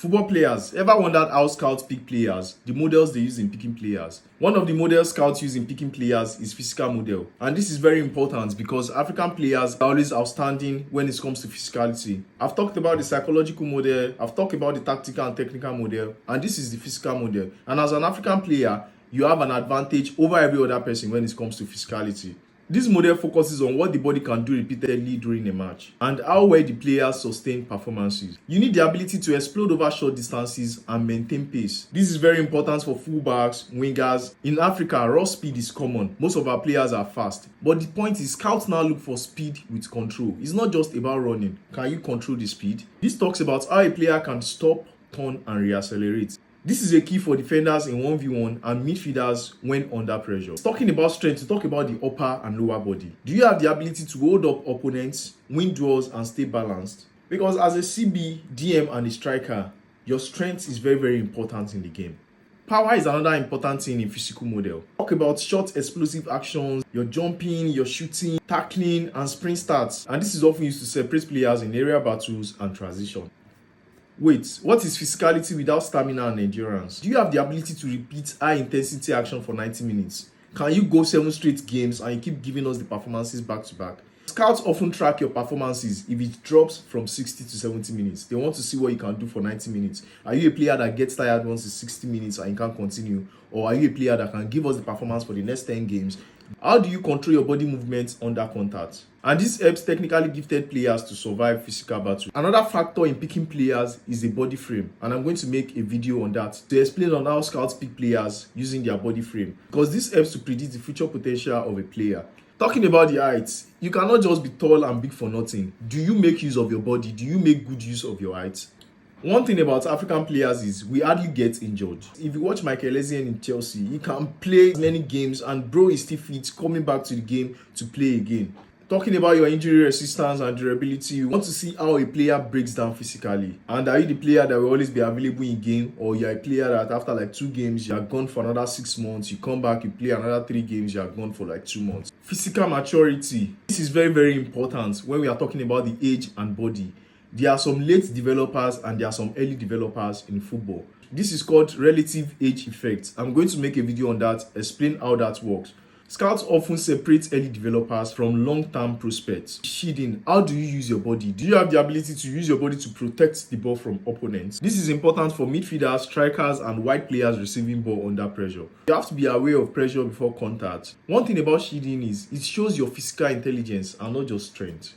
Football players, ever wondered how scouts pick players, the models they use in picking players? One of the models scouts use in picking players is physical model. And this is very important because African players are always outstanding when it comes to physicality. I've talked about the psychological model, I've talked about the tactical and technical model, and this is the physical model. And as an African player, you have an advantage over every other person when it comes to physicality. This model focuses on what the body can do repeatedly during a match and how well the players sustain performances. You need the ability to explode over short distances and maintain pace. This is very important for fullbacks, wingers. In Africa, raw speed is common. Most of our players are fast. But the point is, scouts now look for speed with control. It's not just about running. Can you control the speed? This talks about how a player can stop, turn, and reaccelerate. This is a key for defenders in 1v1 and midfielders when under pressure. Talking about strength, to talk about the upper and lower body. Do you have the ability to hold up opponents, win duels, and stay balanced? Because as a CB, DM, and a striker, your strength is very, very important in the game. Power is another important thing in physical model. Talk about short explosive actions, your jumping, your shooting, tackling, and sprint starts. And this is often used to separate players in aerial battles and transition. Wait, what is physicality without stamina and endurance? Do you have the ability to repeat high intensity action for 90 minutes? Can you go 7 straight games and you keep giving us the performances back to back? Scouts often track your performances if it drops from 60 to 70 minutes. They want to see what you can do for 90 minutes. Are you a player that gets tired once it's 60 minutes and you can't continue? Or are you a player that can give us the performance for the next 10 games? How do you control your body movements under contact? And this helps technically gifted players to survive physical battle. Another factor in picking players is the body frame. And I'm going to make a video on that to explain on how scouts pick players using their body frame. Because this helps to predict the future potential of a player. Talking about the height, you cannot just be tall and big for nothing. Do you make use of your body? Do you make good use of your height? One thing about African players is we hardly get injured. If you watch Michael Essien in Chelsea, he can play many games and bro is still fit coming back to the game to play again. Talking about your injury resistance and durability, you want to see how a player breaks down physically. And are you the player that will always be available in game, or you're a player that after like 2 games, you're gone for another 6 months, you come back, you play another 3 games, you're gone for like 2 months. Physical maturity. This is very, very important when we are talking about the age and body. There are some late developers and there are some early developers in football. This is called relative age effect. I'm going to make a video on that, explain how that works. Scouts often separate early developers from long-term prospects. Shielding, how do you use your body? Do you have the ability to use your body to protect the ball from opponents? This is important for midfielders, strikers, and wide players receiving ball under pressure. You have to be aware of pressure before contact. One thing about shielding is it shows your physical intelligence and not just strength.